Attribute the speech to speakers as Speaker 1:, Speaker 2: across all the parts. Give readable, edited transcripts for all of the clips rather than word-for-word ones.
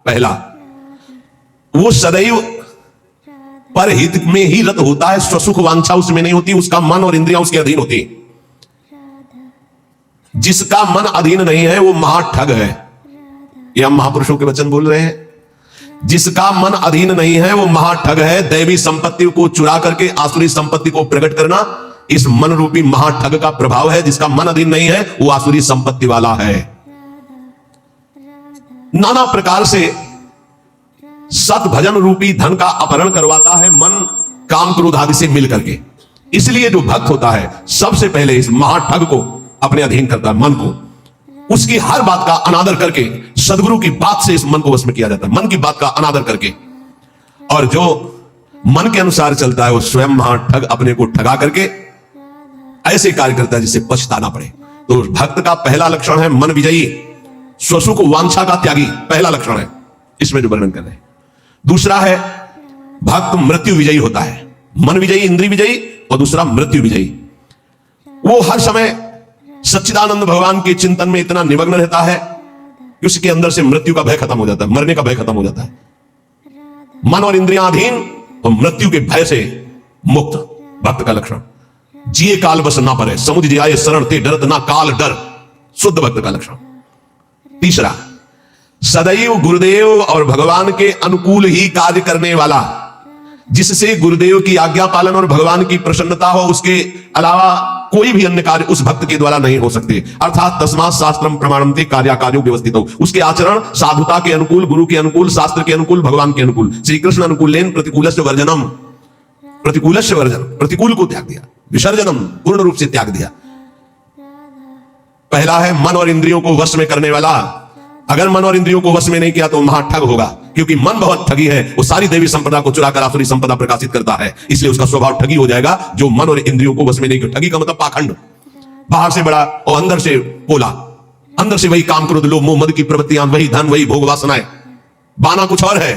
Speaker 1: पहला, वो सदैव परहित में ही रत होता है, स्वसुख वांछा उसमें नहीं होती, उसका मन और इंद्रियां उसके अधीन होती। जिसका मन अधीन नहीं है वो महाठग है। ये हम महापुरुषों के वचन बोल रहे हैं। जिसका मन अधीन नहीं है वो महाठग है। दैवी संपत्ति को चुरा करके आसुरी संपत्ति को प्रकट करना इस मन रूपी महाठग का प्रभाव है। जिसका मन अधीन नहीं है वो आसुरी संपत्ति वाला है। नाना प्रकार से सत भजन रूपी धन का अपहरण करवाता है मन काम क्रोध आदि से मिल करके। इसलिए जो भक्त होता है सबसे पहले इस महाठग को अपने अधीन करता है, मन को। उसकी हर बात का अनादर करके, सदगुरु की बात से इस मन को वश में किया जाता है, मन की बात का अनादर करके। और जो मन के अनुसार चलता है वो स्वयं महाठग अपने को ठगा करके ऐसे कार्य करता है जिससे पछताना पड़े। तो भक्त का पहला लक्षण है मन विजयी, स्वसुख वांछा का त्यागी, पहला लक्षण है इसमें जो वर्णन कर रहे हैं। दूसरा है भक्त मृत्यु विजयी होता है, मन विजयी, इंद्रिय विजयी, और दूसरा मृत्यु विजयी। वो हर समय सच्चिदानंद भगवान के चिंतन में इतना निमग्न रहता है कि उसके अंदर से मृत्यु का भय खत्म हो जाता है, मरने का भय खत्म हो जाता है। मन और इंद्रियां अधीन और मृत्यु के भय से मुक्त, भक्त का लक्षण। जिए काल बस ना परे, समुझ जियाए शरण ते डरत ना काल डर, शुद्ध भक्त का लक्षण। तीसरा, सदैव गुरुदेव और भगवान के अनुकूल ही कार्य करने वाला, जिससे गुरुदेव की आज्ञा पालन और भगवान की प्रसन्नता हो, उसके अलावा कोई भी अन्य कार्य उस भक्त के द्वारा नहीं हो सकते। अर्थात तस्मात् शास्त्रम प्रमाणन्ते कार्याकार्यो व्यवस्थितो, उसके आचरण साधुता के अनुकूल, गुरु के अनुकूल, शास्त्र के अनुकूल, भगवान के अनुकूल। श्री कृष्ण अनुकूलेन प्रतिकूलस्य वर्जनम, प्रतिकूलस्य वर्जन, प्रतिकूल को त्याग दिया, विसर्जनम पूर्ण रूप से त्याग दिया। पहला है मन और इंद्रियों को वश में करने वाला। अगर मन और इंद्रियों को वश में नहीं किया तो महाठग होगा, क्योंकि मन बहुत ठगी है। वो सारी देवी संपदा को चुराकर आसुरी संपदा प्रकाशित करता है, इसलिए उसका स्वभाव ठगी हो जाएगा। जो मन और इंद्रियों को वश में नहीं किया, ठगी का मतलब पाखंड, बाहर से बड़ा और अंदर से पोला, अंदर से वही काम क्रोध लोभ मोह मद की प्रवृत्तियां, वही धन, वही भोग वासनाएं। बाना कुछ और है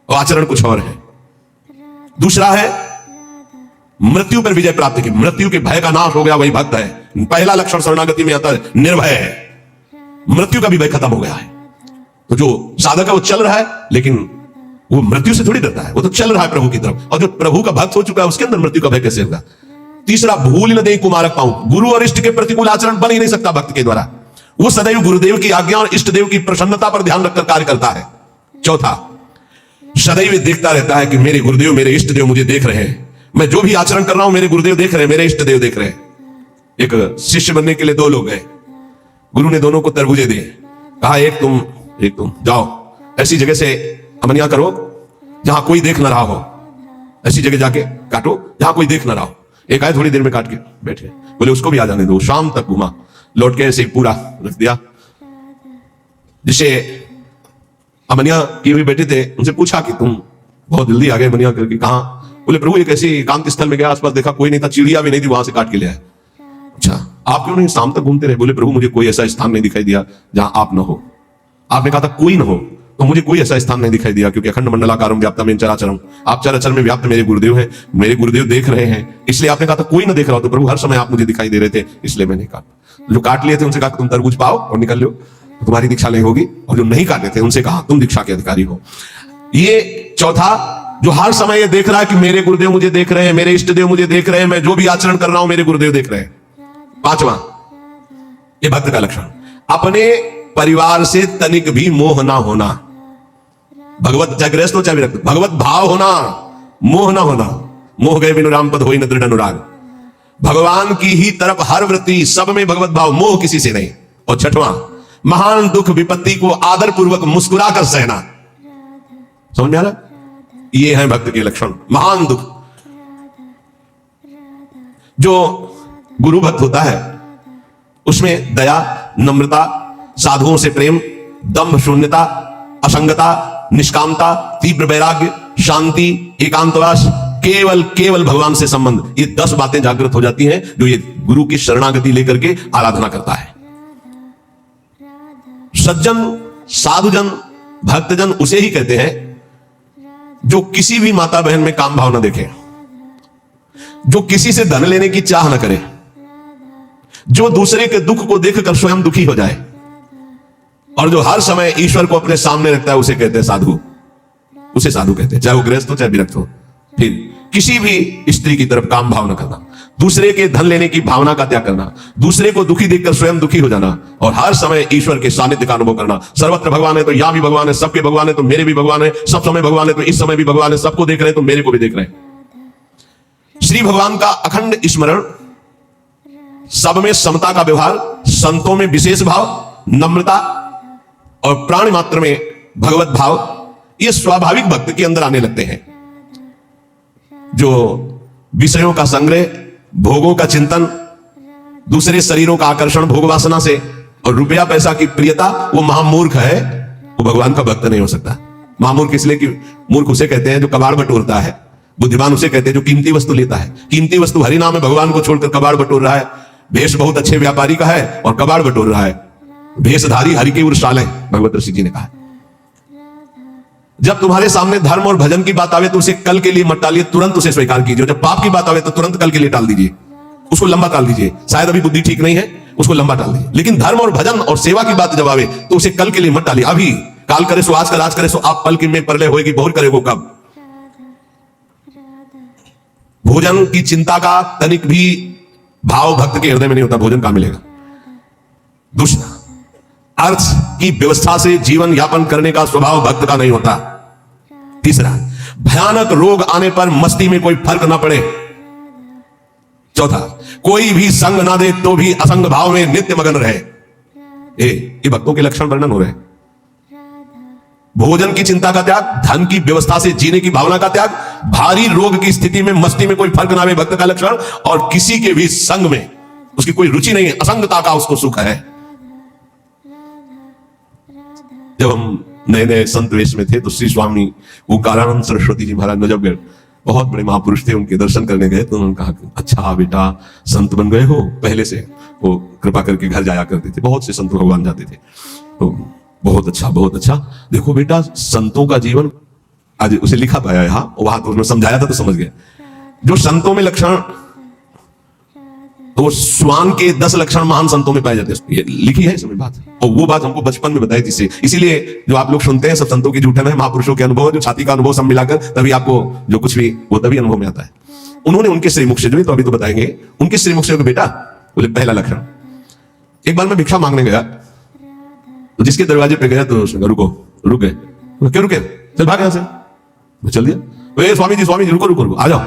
Speaker 1: और आचरण कुछ और है। दूसरा है मृत्यु पर विजय प्राप्त की, मृत्यु के भय का नाश हो गया, वही भक्त है। पहला लक्षण शरणागति में आता है निर्भय है, मृत्यु का भी भय खत्म हो गया है। तो जो साधक है वो चल रहा है, लेकिन वो मृत्यु से थोड़ी डरता है, वो तो चल रहा है प्रभु की तरफ। और जो प्रभु का भक्त हो चुका है उसके अंदर मृत्यु का भय कैसे होगा। तीसरा, भूल न दे कुमारक पाऊं, गुरु और इष्ट के प्रतिकूल आचरण बन ही नहीं सकता भक्त के द्वारा। वो सदैव गुरुदेव की आज्ञा और इष्ट देव की प्रसन्नता पर ध्यान रखकर कार्य करता है। चौथा, सदैव देखता रहता है कि मेरे गुरुदेव, मेरे इष्ट देव मुझे देख रहे हैं, मैं जो भी आचरण कर रहा हूं मेरे गुरुदेव देख रहे हैं, मेरे इष्ट देव देख रहे हैं। एक शिष्य बनने के लिए दो लोग गए, गुरु ने दोनों को तरबूजे दिए, कहा एक तुम जाओ ऐसी जगह से अमनिया करो जहां कोई देख ना रहा हो, ऐसी जगह जाके काटो जहां कोई देख ना रहा हो। एक आए, थोड़ी देर में काट के बैठे, बोले उसको भी आ जाने दो। शाम तक घुमा, लौट के ऐसे पूरा रख दिया। जिसे अमनिया किए हुए बैठे थे उनसे पूछा कि तुम बहुत जल्दी आ गए अमनिया करके, कहा? बोले प्रभु एक ऐसी एकांत स्थल में गया, आसपास देखा कोई नहीं था, चिड़िया भी नहीं थी, वहां से काट के ले आए। अच्छा, आप क्यों नहीं शाम तक घूमते रहे? बोले प्रभु मुझे कोई ऐसा स्थान नहीं दिखाई दिया जहां आप न हो। आपने कहा था कोई न हो, तो मुझे कोई ऐसा स्थान नहीं दिखाई दिया, क्योंकि अखंड मंडलाकारम व्याप्तम चराचरम, आप चराचर में व्याप्त मेरे गुरुदेव हैं, मेरे गुरुदेव देख रहे हैं। इसलिए आपने कहा था कोई न देख रहा हो, तो प्रभु हर समय आप मुझे दिखाई दे रहे थे, इसलिए मैंने काटा। जो काट लिए थे उनसे कहा तुम तरबूज पाओ और निकल लो, तो तुम्हारी दीक्षा नहीं होगी। और जो नहीं काटे थे उनसे कहा तुम दीक्षा के अधिकारी हो। ये चौथा, जो हर समय ये देख रहा है कि मेरे गुरुदेव मुझे देख रहे हैं, मेरे इष्ट देव मुझे देख रहे हैं, मैं जो भी आचरण कर रहा हूं मेरे गुरुदेव देख रहे हैं। पांचवा, ये भक्त का लक्षण, अपने परिवार से तनिक भी मोह ना होना। भगवत, चाहे गृहस्थ हो चाहे विरक्त, भगवत भाव होना, मोह ना होना। मोह गए बिनु राम पद होई न दृढ़ अनुराग। भगवान की ही तरफ हर वृत्ति, सब में भगवत भाव, मोह किसी से नहीं। और छठवां, महान दुख विपत्ति को आदर पूर्वक मुस्कुरा कर सहना। समझ में आ रहा? ये है भक्त के लक्षण। महान दुख, जो गुरु भक्त होता है उसमें दया, नम्रता, साधुओं से प्रेम, दंभ शून्यता, असंगता, निष्कामता, तीव्र वैराग्य, शांति, एकांतवास, केवल भगवान से संबंध, ये 10 बातें जागृत हो जाती हैं जो ये गुरु की शरणागति लेकर के आराधना करता है। सज्जन, साधुजन, भक्तजन उसे ही कहते हैं जो किसी भी माता बहन में काम भाव न देखे, जो किसी से धन लेने की चाह न करे, जो दूसरे के दुख को देखकर स्वयं दुखी हो जाए, और जो हर समय ईश्वर को अपने सामने रखता है उसे कहते हैं साधु, उसे साधु कहते हैं, चाहे वो गृहस्थ हो चाहे विरक्त हो। फिर किसी भी स्त्री की तरफ काम भाव न करना, दूसरे के धन लेने की भावना का त्याग करना, दूसरे को दुखी देखकर स्वयं दुखी हो जाना, और हर समय ईश्वर के सानिध्य का अनुभव करना। सर्वत्र भगवान है तो यहां भी भगवान है, सबके भगवान है तो मेरे भी भगवान है, सब समय भगवान है तो इस समय भी भगवान है, सबको देख रहे हैं तो मेरे को भी देख रहे हैं। श्री भगवान का अखंड स्मरण, सब में समता का व्यवहार, संतों में विशेष भाव, नम्रता और प्राणी मात्र में भगवत भाव, ये स्वाभाविक भक्त के अंदर आने लगते हैं। जो विषयों का संग्रह, भोगों का चिंतन, दूसरे शरीरों का आकर्षण भोग वासना से और रुपया पैसा की प्रियता, वो महामूर्ख है, वो भगवान का भक्त नहीं हो सकता। महामूर्ख इसलिए कि मूर्ख उसे कहते हैं जो कबाड़ बटोरता है, बुद्धिमान उसे कहते हैं जो कीमती वस्तु लेता है। कीमती वस्तु हरि नाम है, भगवान को छोड़कर कबाड़ बटोर रहा है। भेष बहुत अच्छे व्यापारी का है और कबाड़ बटोर रहा है। भेषधारी हरि के उर्शाल है, भगवत ऋषि जी ने कहा। जब तुम्हारे सामने धर्म और भजन की बात आवे तो उसे कल के लिए मत टालिए, तुरंत उसे स्वीकार कीजिए। जब पाप की बात आवे तो तुरंत कल के लिए टाल दीजिए, उसको लंबा टाल दीजिए। शायद अभी बुद्धि ठीक नहीं है, उसको लंबा टाल दीजिए। लेकिन धर्म और भजन और सेवा की बात जब आवे तो उसे कल के लिए मत टालिए। अभी काल करे सो आज कर, आज करे सो आप पल की में परले होएगी, बहुत करेगो कब। भोजन की चिंता का तनिक भी भाव भक्त के हृदय में नहीं होता, भोजन कहां मिलेगा। दूसरा, अर्थ की व्यवस्था से जीवन यापन करने का स्वभाव भक्त का नहीं होता। तीसरा, भयानक रोग आने पर मस्ती में कोई फर्क ना पड़े। चौथा, कोई भी संग ना दे तो भी असंग भाव में नित्य मगन रहे। ये भक्तों के लक्षण वर्णन हो रहे हैं। भोजन की चिंता का त्याग, धन की व्यवस्था से जीने की भावना का त्याग, भारी रोग की स्थिति में मस्ती में कोई फर्क ना आवे, भक्त का लक्षण, और किसी के भी संग में उसकी कोई रुचि नहीं है, असंगता का उसको सुख है। जब हम नए नए संत वेश में थे तो श्री स्वामी ओंकारानंद सरस्वती जी महाराज नजफगढ़, बहुत बड़े महापुरुष थे, उनके दर्शन करने गए तो उन्होंने कहा, अच्छा बेटा संत बन गए हो। पहले से वो कृपा करके घर जाया करते थे, बहुत से संत भगवान जाते थे। तो बहुत अच्छा, बहुत अच्छा। देखो बेटा, संतों का जीवन, आज उसे लिखा पाया यहां, वहां तो उसने समझाया था तो समझ गए। जो संतों में लक्षण, तो स्वान के 10 लक्षण महान संतों में पाए जाते हैं, ये लिखी है इसमें बात। और वो बात हमको बचपन में बताई थी, इसीलिए जो आप लोग सुनते हैं सब संतों की झूठन है, महापुरुषों के अनुभव, जो छाती का अनुभव सब मिलाकर तभी आपको जो कुछ भी वो तभी अनुभव में आता है। उन्होंने उनके श्रीमुख से, जो तो अभी तो बताएंगे, उनके श्रीमुख से बेटा बोले पहला लक्षण, एक बार मैं भिक्षा मांगने गया तो जिसके दरवाजे पे गया तो उसने रुको, रुक गए। क्यों रुके? चल भाग यहां से। चल दिया, स्वामी जी रुको रुको रुको, आ जाओ।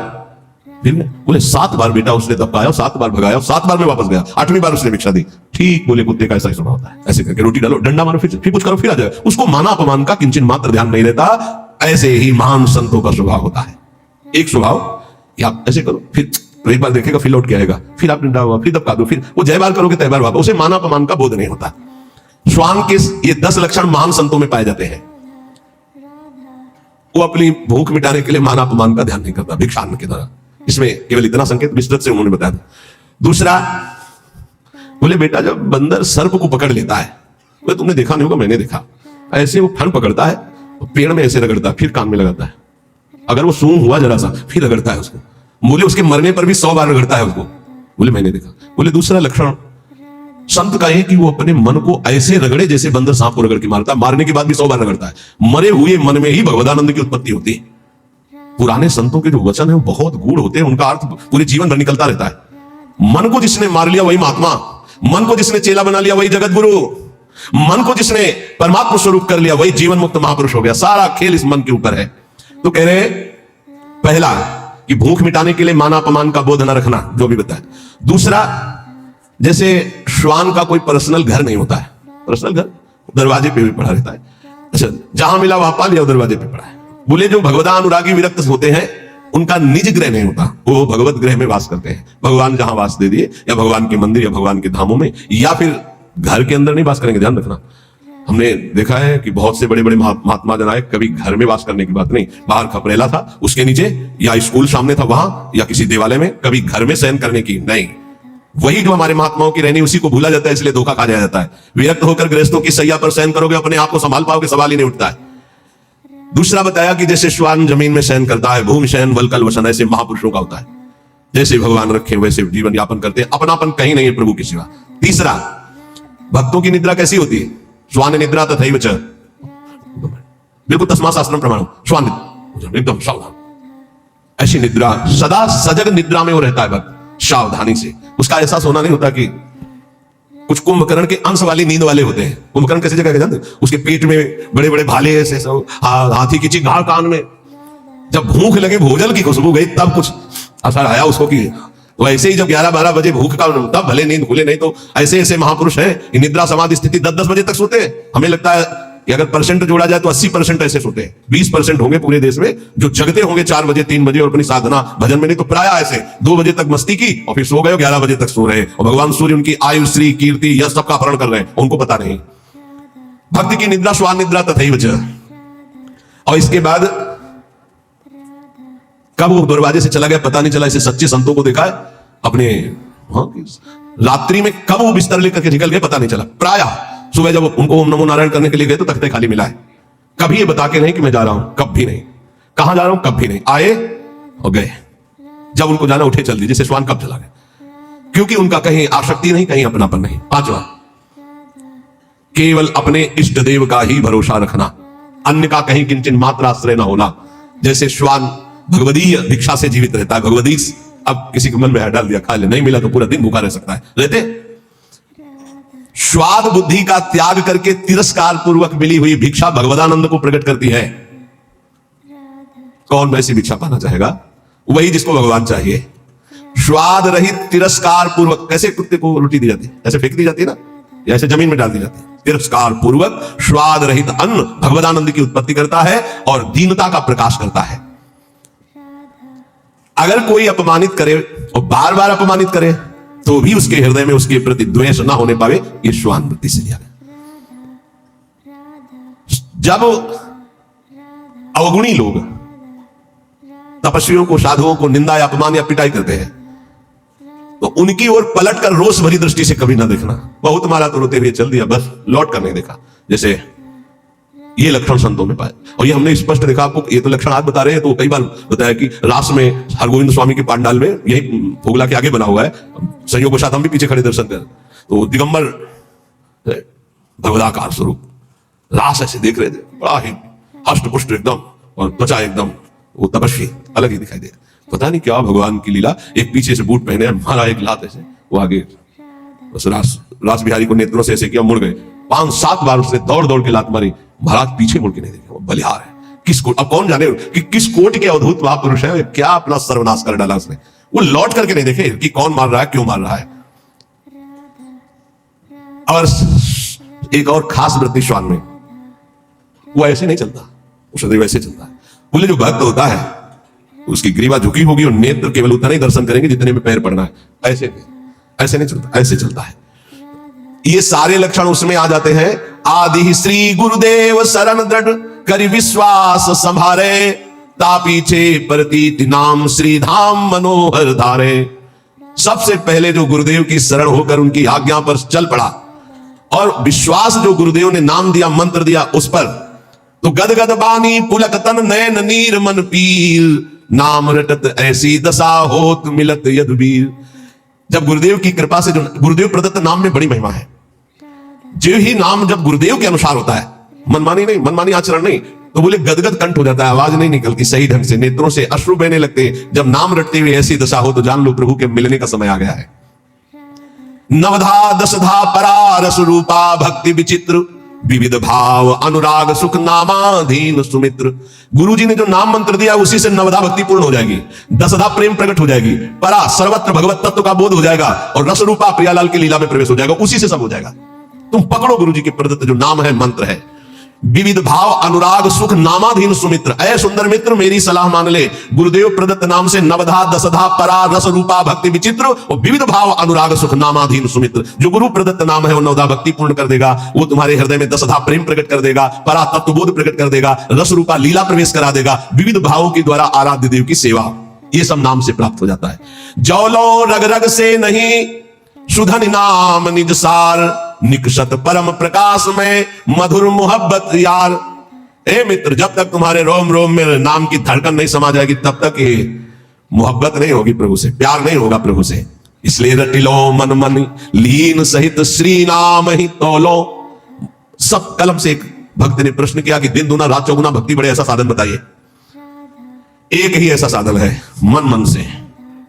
Speaker 1: फिर बोले 7 बार बेटा उसने धक्काया, 7 बार भगाया, 7 बार में वापस गया, 8वीं बार उसने भिक्षा दी। ठीक बोले, कुत्ते का ऐसा ही स्वभाव होता है, ऐसे करके रोटी डालो, डंडा मारो, फिर कुछ करो, फिर आ जाए। उसको माना अपमान का किंचित मात्र ध्यान नहीं रहता। ऐसे ही महान संतों का स्वभाव होता है। एक स्वभाव कि आप ऐसे करो, फिर तो एक बार देखेगा, फिर लौट के आएगा, फिर आप डंडा हुआ, फिर धक्का दो, फिर वो जय बार करोगे तय बार वापस। उसे माना अपमान का बोध नहीं होता। स्वान के ये 10 लक्षण महान संतों में पाए जाते हैं। वो अपनी भूख मिटाने के लिए माना अपमान का ध्यान नहीं करता, भिक्षान के द्वारा। इसमें केवल इतना संकेत विस्तृत से उन्होंने बताया। दूसरा, बोले बेटा जब बंदर सर्प को पकड़ लेता है, बोले तुमने देखा नहीं होगा, मैंने देखा, ऐसे वो फन पकड़ता है तो पेड़ में ऐसे रगड़ता है, फिर कान में लगाता है। अगर वो सूंघ हुआ जरा सा, फिर रगड़ता है उसको। बोले उसके मरने पर भी 100 बार रगड़ता है उसको। बोले मैंने देखा। बोले दूसरा लक्षण संत का है कि वो अपने मन को ऐसे रगड़े जैसे बंदर सांप को रगड़ के मारता है, मारने के बाद भी 100 बार रगड़ता है। मरे हुए मन में ही भगवदानंद की उत्पत्ति होती है। पुराने संतों के जो वचन है वो बहुत गूढ़ होते हैं, उनका अर्थ पूरे जीवन भर निकलता रहता है। मन को जिसने मार लिया वही महात्मा, मन को जिसने चेला बना लिया वही जगत गुरु, मन को जिसने परमात्मा स्वरूप कर लिया वही जीवन मुक्त महापुरुष हो गया। सारा खेल इस मन के ऊपर है। तो कह रहे पहला कि भूख मिटाने के लिए माना अपमान का बोध न रखना, जो भी बताया। दूसरा, जैसे श्वान का कोई पर्सनल घर नहीं होता है, पर्सनल घर दरवाजे पे भी पड़ा रहता है। अच्छा, जहां मिला वहां पा लिया, दरवाजे पे पड़ा है। बोले जो भगवदानुरागी विरक्त होते हैं उनका निज ग्रह नहीं होता, वो भगवत ग्रह में वास करते हैं। भगवान जहां वास दे दिए, या भगवान के मंदिर या भगवान के धामों में, या फिर घर के अंदर नहीं वास करेंगे। ध्यान रखना, हमने देखा है कि बहुत से बड़े बड़े महात्मा जन आए, कभी घर में वास करने की बात नहीं। बाहर खपरेला था, उसके नीचे, या स्कूल सामने था वहां, या किसी देवालय में, कभी घर में शयन करने की नहीं। वही जो हमारे महात्माओं की रहनी, उसी को भूला जाता है, इसलिए धोखा खा जाता है। विरक्त होकर गृहस्थों की सैया पर शयन करोगे, अपने आप को संभाल पाओगे, सवाल ही नहीं उठता है। दूसरा बताया कि जैसे श्वान जमीन में शयन करता है, भूमि शयन वलकल वसन, ऐसे महापुरुषों का होता है। जैसे भगवान रखे वैसे जीवन यापन करते हैं, अपनापन कहीं नहीं है प्रभु के सिवा। तीसरा, भक्तों की निद्रा कैसी होती है? श्वान निद्रा तथैव च, बिल्कुल तस्मा शास्त्रम प्रमाणम, श्वान एकदम सावधान। ऐसी निद्रा, सदा सजग निद्रा में वो रहता है भक्त, सावधानी से। उसका एहसास होना नहीं होता कि कुछ कुंभकर्ण के अंश वाली नींद वाले होते हैं। कुंभकर्ण कैसे जगह जानते, उसके पेट में बड़े बड़े भाले ऐसे सब, हाथी की चिंगार कान में। जब भूख लगे, भोजन की खुशबू गई, तब कुछ असर आया उसको कि तो ऐसे ही जब 11-12 बजे भूख का, तब भले नींद खुले, नहीं तो ऐसे ऐसे महापुरुष हैं कि निद्रा समाधि स्थिति 10-10 बजे तक सोते हैं। हमें लगता है कि अगर परसेंट जोड़ा जाए तो 80% ऐसे सोते हैं। 20% होंगे पूरे देश में जो जगते होंगे 4 बजे 3 बजे और अपनी साधना भजन में, नहीं तो प्राय ऐसे 2 बजे तक मस्ती की और फिर सो गए, 11 बजे तक सो रहे, और भगवान सूर्य उनकी आयु, श्री, कीर्ति, यह सबका अपहरण कर रहे हैं, उनको पता नहीं। भक्ति की निद्रा श्वान निद्रा तथैव च। और इसके बाद कब वो दरवाजे से चला गया पता नहीं चला। ऐसे सच्चे संतों को देखा है अपने, रात्रि में कब वो बिस्तर लेकर के निकल गए पता नहीं चला। प्राय सुबह जब उनको ओम नमो नारायण करने के लिए गए तो तख्ते खाली मिला है। कभी ये बता के नहीं कि मैं जा रहा हूं, कभी नहीं। कहां जा रहा हूं, कभी नहीं। आए और गए, जब उनको जाना उठे चल दिए, जैसे श्वान कब चला गया, क्योंकि उनका कहीं आसक्ति नहीं, कहीं अपनापन नहीं। 5वां, केवल अपने इष्ट देव का ही भरोसा रखना, अन्य का कहीं किंचन मात्र आश्रय न होना। जैसे श्वान भगवदीय भिक्षा से जीवित रहता है, भगवदीश। अब किसी के मन में डाल दिया, खा ले, नहीं मिला तो पूरा दिन भूखा रह सकता है। रहते स्वाद बुद्धि का त्याग करके तिरस्कार पूर्वक मिली हुई भिक्षा भगवदानंद को प्रकट करती है। कौन वैसी भिक्षा पाना चाहेगा? वही जिसको भगवान चाहिए। स्वाद रहित तिरस्कार पूर्वक, कैसे कुत्ते को रोटी दी जाती है, ऐसे फेंक दी जाती है ना, या ऐसे जमीन में डाल दी जाती है। तिरस्कार पूर्वक स्वाद रहित अन्न भगवदानंद की उत्पत्ति करता है और दीनता का प्रकाश करता है। अगर कोई अपमानित करे और बार बार अपमानित करे तो भी उसके हृदय में उसके प्रति द्वेष ना होने पावे, ये श्वान वृत्ति से लिया गया। जब अवगुणी लोग तपस्वियों को, साधुओं को निंदा या अपमान या पिटाई करते हैं तो उनकी ओर पलट कर रोष भरी दृष्टि से कभी ना देखना। बहुत मारा तो रोते हुए चल दिया, बस लौट कर नहीं देखा। जैसे ये लक्षण संतों में पाए, और ये हमने स्पष्ट देखा। आपको ये तो लक्षण आज बता रहे हैं, तो कई बार बताया कि रास में हरगोविंद स्वामी के पांडाल में, यही फोगला के आगे बना हुआ है, संयोग के साथ हम भी पीछे खड़े दर्शन कर, तो दिगंबर भगवदाकार स्वरूप रास ऐसे देख रहे थे, बड़ा ही हष्ट पुष्ट एकदम, और त्वचा एकदम, वो तपस्वी अलग ही दिखाई दे। पता नहीं क्या भगवान की लीला, एक पीछे से बूट पहने मारा, एक लात ऐसे, वो आगे बस रास बिहारी को नेत्रों से ऐसे किया, मुड़ गए। 5-7 बार उसने दौड़ दौड़ के लात मारी, महाराज पीछे मुड़ के नहीं देखे। वो बलिहार है, किस कोट, अब कौन जाने कि किस कोट के अवधूत महापुरुष है, क्या अपना सर्वनाश कर डाला उसने। वो लौट करके नहीं देखे कि कौन मार रहा है, क्यों मार रहा है। और एक और खास वृत्ति श्वान में, वो ऐसे नहीं चलता, वो सदैव ऐसे चलता है। बोले जो भक्त होता है उसकी ग्रीवा झुकी होगी और नेत्र केवल उतना ही दर्शन करेंगे जितने में पैर पड़ना है, ऐसे नहीं चलता, ऐसे चलता है। ये सारे लक्षण उसमें आ जाते हैं। आदि श्री गुरुदेव शरण दृढ़ करि विश्वास संभारे, तापीछे प्रतीति नाम श्री धाम मनोहर धारे। सबसे पहले जो गुरुदेव की शरण होकर उनकी आज्ञा पर चल पड़ा, और विश्वास जो गुरुदेव ने नाम दिया, मंत्र दिया उस पर, तो गदगद बानी पुलक तन नयन नीर मन पीर, नाम रटत ऐसी दशा होत मिलत यदुबीर। जब गुरुदेव की कृपा से, जो गुरुदेव प्रदत्त नाम में बड़ी महिमा है, जो ही नाम जब गुरुदेव के अनुसार होता है, मनमानी नहीं, मनमानी आचरण नहीं, तो बोले गदगद कंठ हो जाता है, आवाज नहीं निकलती सही ढंग से, नेत्रों से अश्रु बहने लगते। जब नाम रटते हुए ऐसी दशा हो तो जान लो प्रभु के मिलने का समय आ गया है। नवधा दशधा परा रस रूपा भक्ति विचित्र, विविध भाव अनुराग सुख नामाधीन सुमित्र। गुरु जी ने जो नाम मंत्र दिया उसी से नवधा भक्ति पूर्ण हो जाएगी, दशधा प्रेम प्रकट हो जाएगी, परा सर्वत्र भगवत तत्व का बोध हो जाएगा, और रस रूपा प्रियालाल की लीला में प्रवेश हो जाएगा। उसी से सब हो जाएगा। तुम पकड़ो गुरु जी के प्रदत्त जो नाम है, मंत्र है, विविध भाव अनुराग सुख नामाधीन सुमित्र। ऐ सुंदर मित्र मेरी सलाह मान ले, गुरुदेव प्रदत्त नाम से नवधा दशधा परा रस रूपा भक्ति विचित्र और विविध भाव अनुराग सुख नामाधीन सुमित्र। जो गुरु प्रदत्त नाम है वो नवधा भक्ति पूर्ण कर देगा, वो तुम्हारे हृदय में दशधा प्रेम प्रकट कर देगा, परा तत्वबोध प्रकट कर देगा, रस रूपा लीला प्रवेश करा देगा, विविध भावों के द्वारा आराध्य देव की सेवा, ये सब नाम से प्राप्त हो जाता है। जौलो रग रग से नहीं सुधन नाम निज सार, निकषत परम प्रकाश में मधुर मोहब्बत यार। ए मित्र, जब तक तुम्हारे रोम रोम में नाम की धड़कन नहीं समा जाएगी तब तक ये मोहब्बत नहीं होगी प्रभु से, प्यार नहीं होगा प्रभु से। इसलिए रटिलो मन मन लीन सहित श्री नाम ही तोलो, सब कलम से एक भक्त ने प्रश्न किया कि दिन दुना रात चौगुना भक्ति बढ़े, ऐसा साधन बताइए। एक ही ऐसा साधन है, मन मन से,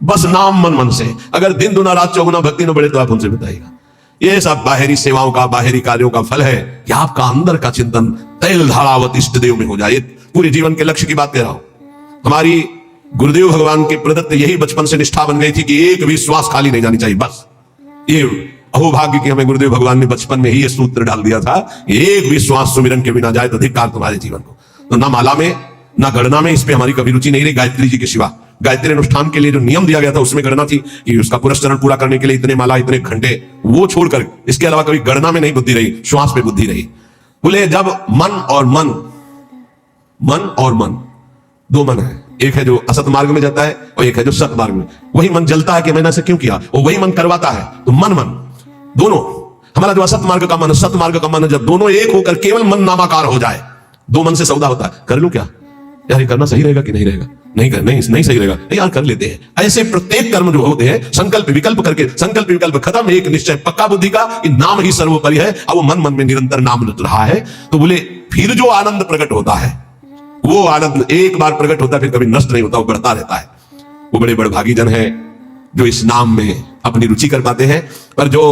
Speaker 1: बस नाम मन मन से। अगर दिन दुना रात चौगुना भक्ति न बढ़े तो आप उनसे बताइएगा। ये सब बाहरी सेवाओं का, बाहरी कार्यों का फल है कि आपका अंदर का चिंतन तैल धारावत इष्ट देव में हो जाए। पूरे जीवन के लक्ष्य की बात कह रहा हूं। हमारी गुरुदेव भगवान के प्रदत्त यही बचपन से निष्ठा बन गई थी कि एक भी श्वास खाली नहीं जानी चाहिए। बस ये अहोभाग्य कि हमें गुरुदेव भगवान ने बचपन में ही ये सूत्र डाल दिया था, एक भी श्वास सुमिरन के बिना जाए तो धिक्कार तुम्हारे जीवन को। तो ना माला में ना गणना में, इस पे हमारी कभी रुचि नहीं रही। गायत्री जी के सिवा गायत्री अनुष्ठान के लिए जो नियम दिया गया था उसमें गणना थी कि उसका पुरस्चरण पूरा करने के लिए इतने माला, इतने घंटे, वो छोड़कर इसके अलावा कभी गणना में नहीं बुद्धि रही, श्वास पे बुद्धि रही। बोले जब मन और मन दो मन है, एक है जो असत मार्ग में जाता है और एक है जो सत मार्ग में। वही मन जलता है कि मैंने ऐसा क्यों किया, और वही मन करवाता है। तो मन दोनों, हमारा जो असत मार्ग का मन, सत मार्ग का मन, जब दोनों एक होकर केवल मन नामाकार हो जाए, दो मन से सौदा होता है। कर लूं क्या यार, ये करना सही रहेगा कि नहीं रहेगा, नहीं सही रहेगा, नहीं यार कर लेते हैं। ऐसे प्रत्येक कर्म जो होते हैं संकल्प विकल्प करके, संकल्प विकल्प खत्म, एक निश्चय पक्का बुद्धि का कि नाम ही सर्वोपरि है। अब वो मन में निरंतर नाम रहा है। तो बोले फिर जो आनंद प्रकट होता है, वो आनंद एक बार प्रकट होता है, फिर कभी नष्ट नहीं होता, वो बढ़ता रहता है। वो बड़े बड़भागी जन है जो इस नाम में अपनी रुचि कर पाते हैं। पर जो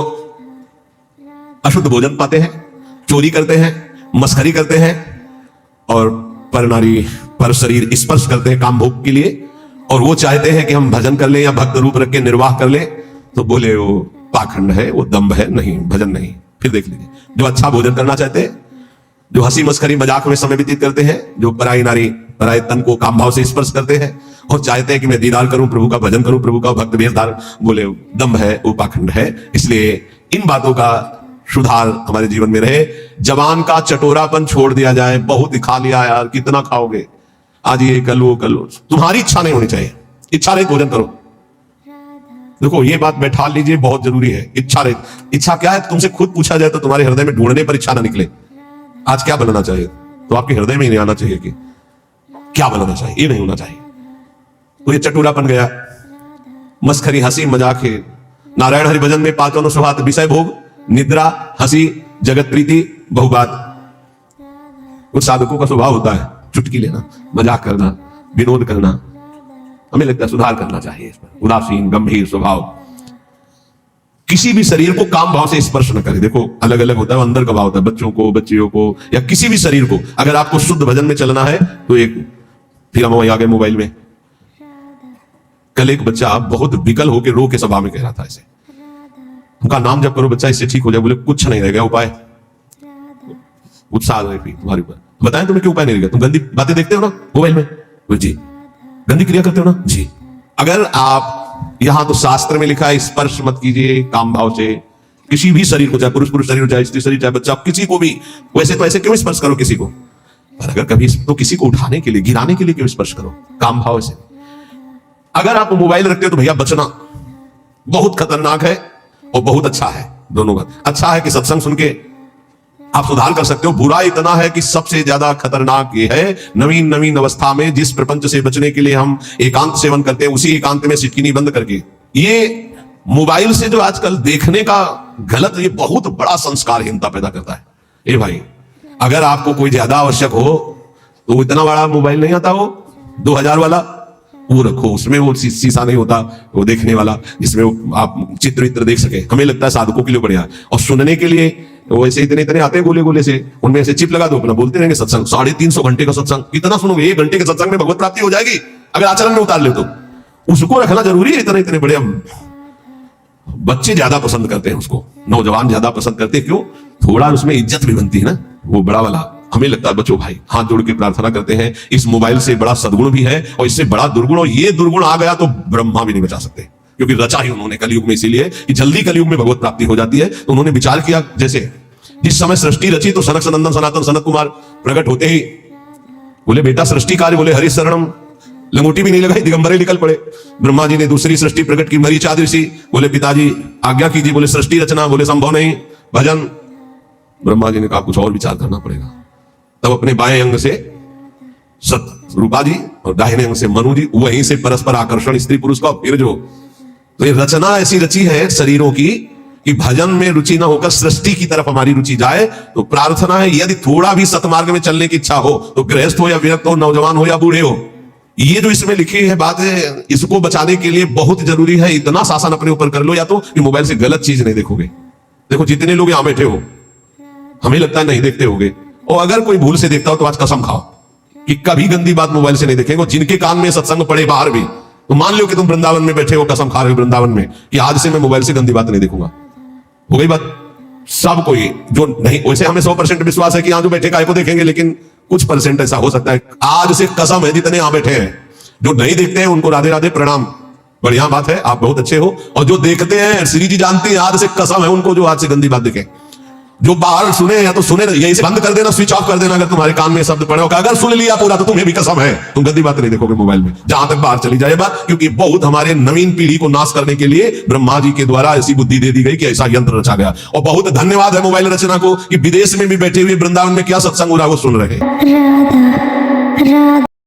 Speaker 1: अशुद्ध भोजन पाते हैं, चोरी करते हैं, मस्खरी करते हैं और पर नारी पर शरीर स्पर्श करते हैं काम भोग के लिए, और वो चाहते हैं कि हम भजन कर लें या भक्त रूप रख के निर्वाह कर लें, तो बोले वो पाखंड है, वो दंभ है, नहीं भजन नहीं। फिर देख लीजिए, जो अच्छा भोजन करना चाहते हैं, जो हंसी मस्खरी मजाक में समय व्यतीत करते हैं, जो पराई नारी पराई तन को काम भाव से स्पर्श करते हैं और चाहते हैं कि मैं दीदार करूं प्रभु का, भजन करूं प्रभु का, भक्त वेशधार, बोले दंभ है, वो पाखंड है। इसलिए इन बातों का सुधार हमारे जीवन में रहे। जवान का चटोरापन छोड़ दिया जाए। बहुत खा लिया यार, कितना खाओगे, आज ये कल वो कल वो, तुम्हारी इच्छा नहीं होनी चाहिए। इच्छा रहित भोजन करो। देखो ये बात बैठा लीजिए, बहुत जरूरी है। इच्छा रहित, इच्छा क्या है तुमसे खुद पूछा जाए तो तुम्हारे हृदय में ढूंढने पर इच्छा ना निकले। आज क्या बनाना चाहिए, तो आपके हृदय में ही नहीं आना चाहिए कि क्या बनाना चाहिए, ये नहीं होना चाहिए। तो ये चटूरापन गया, मस्खरी, हंसी मजाक है। नारायण हरि भजन में पांचों स्वभाव, विषय भोग, निद्रा, हंसी, जगत प्रीति, बहुबात। कुछ साधकों का स्वभाव होता है चुटकी लेना, मजाक करना, विनोद करना। हमें लगता है सुधार करना चाहिए इस पर। उदासीन गंभीर स्वभाव, किसी भी शरीर को काम भाव से स्पर्श न करे। देखो अलग अलग होता है, अंदर का भाव होता है, बच्चों को, बच्चियों को, या किसी भी शरीर को। अगर आपको शुद्ध भजन में चलना है तो एक, फिर हम वहीं आ गए मोबाइल में। कल एक बच्चा बहुत विकल होकर रो के सभा में कह रहा था ऐसे, उनका नाम जब करो बच्चा इससे ठीक हो जाए। बोले कुछ नहीं रहेगा उपाय। उत्साह रहे तुम्हारे ऊपर, बताएं तुम्हें क्यों उपाय नहीं रहेगा। तुम गंदी बातें देखते हो ना मोबाइल में, जी गंदी क्रिया करते हो ना जी। अगर आप यहां तो शास्त्र में लिखा है स्पर्श मत कीजिए काम भाव से किसी भी शरीर को, चाहे पुरुष शरीर हो, चाहे स्त्री शरीर, चाहे बच्चा, किसी को भी। वैसे तो ऐसे क्यों स्पर्श करो किसी को, पर अगर कभी तो किसी को उठाने के लिए, गिराने के लिए क्यों स्पर्श करो काम भाव से। अगर आप मोबाइल रखते हो तो भैया बचना, बहुत खतरनाक है और बहुत अच्छा है, दोनों बात। अच्छा है कि सत्संग सुन के आप सुधार कर सकते हो। बुरा इतना है कि सबसे ज्यादा खतरनाक ये है, नवीन अवस्था में जिस प्रपंच से बचने के लिए हम एकांत सेवन करते हैं, उसी एकांत में सिटकिनी बंद करके, ये मोबाइल से जो आजकल देखने का गलत, ये बहुत बड़ा संस्कारहीनता पैदा करता है। ए भाई, अगर आपको कोई ज्यादा आवश्यक हो तो इतना बड़ा मोबाइल नहीं आता, वो 2000 वाला वो रखो, उसमें वो शीशा नहीं होता, वो देखने वाला, जिसमें वो आप चित्र देख सके। हमें लगता है साधकों के लिए बढ़िया है। और सुनने के लिए वो ऐसे इतने आते हैं गोले से, उनमें ऐसे चिप लगा दो, अपना बोलते रहेंगे सत्संग। 350 घंटे का सत्संग, कितना सुनोगे? 1 घंटे के सत्संग में भगवत प्राप्ति हो जाएगी अगर आचरण में उतार ले तो। उसको रखना जरूरी है। इतने बड़े बच्चे ज्यादा पसंद करते हैं उसको, नौजवान ज्यादा पसंद करते हैं। क्यों? थोड़ा उसमें इज्जत भी बनती है ना, वो बड़ा वाला। हमें लगता है बच्चों भाई हाथ जोड़ के प्रार्थना करते हैं, इस मोबाइल से बड़ा सद्गुण भी है और इससे बड़ा दुर्गुण, और ये दुर्गुण आ गया तो ब्रह्मा भी नहीं बचा सकते, क्योंकि रचा ही उन्होंने कलयुग में इसीलिए कि जल्दी कलयुग में भगवत प्राप्ति हो जाती है। तो उन्होंने विचार किया, जैसे जिस समय सृष्टि रची तो सनक सनंदन सनातन सनत कुमार प्रकट होते ही बोले बेटा सृष्टि कार्य, बोले हरि शरणम, लंगोटी भी नहीं लगाई, दिगंबरे निकल पड़े। ब्रह्मा जी ने दूसरी सृष्टि प्रकट की, मरीचा ऋषि, बोले पिताजी आज्ञा कीजिए, बोले सृष्टि रचना, बोले संभव नहीं, भजन। ब्रह्मा जी ने कहा कुछ और विचार करना पड़ेगा। तब अपने बाएं अंग से सत रूपा जी और दाहिने अंग से मनु जी, वहीं से परस्पर आकर्षण स्त्री पुरुष का। फिर जो तो ये रचना ऐसी रची है शरीरों की कि भजन में रुचि ना होकर सृष्टि की तरफ हमारी रुचि जाए, तो प्रार्थना है यदि थोड़ा भी सतमार्ग में चलने की इच्छा हो, तो गृहस्थ हो या विरक्त हो, नौजवान हो या बूढ़े हो, ये जो इसमें लिखी है बात है, इसको बचाने के लिए बहुत जरूरी है इतना शासन अपने ऊपर कर लो, या तो कि मोबाइल से गलत चीज नहीं देखोगे। देखो जितने लोग यहां बैठे हो, हमें लगता है नहीं देखते होगे, और अगर कोई भूल से देखता हो तो आज कसम खाओ कि कभी गंदी बात मोबाइल से नहीं देखेंगे। जिनके कान में सत्संग पड़े बाहर भी, तो मान लो कि तुम वृंदावन में बैठे हो, कसम खा रहे हो वृंदावन में कि आज से मैं मोबाइल से गंदी बात नहीं देखूंगा। हो गई बात। सब कोई जो नहीं, वैसे हमें 100% विश्वास है कि यहां जो बैठे काय को देखेंगे, लेकिन कुछ परसेंट ऐसा हो सकता है। आज से कसम है जितने यहां बैठे हैं, जो नहीं देखते हैं उनको राधे राधे प्रणाम, बढ़िया बात है, आप बहुत अच्छे हो। और जो देखते हैं, श्री जी जानते हैं, आज से कसम है उनको जो आज से गंदी बात देखें। जो बाहर सुने या तो सुने, यही से बंद कर देना, स्विच ऑफ कर देना अगर तुम्हारे कान में शब्द पड़े हो। अगर सुन लिया पूरा तो तुम्हें भी कसम है तुम गंदी बात नहीं देखोगे मोबाइल में, जहां तक बाहर चली जाए बात। क्योंकि बहुत हमारे नवीन पीढ़ी को नाश करने के लिए ब्रह्मा जी के द्वारा ऐसी बुद्धि दे दी गई कि ऐसा यंत्र रचा गया। और बहुत धन्यवाद है मोबाइल रचना को कि विदेश में भी बैठे हुए वृंदावन में क्या सत्संग हो रहा है वो सुन रहे।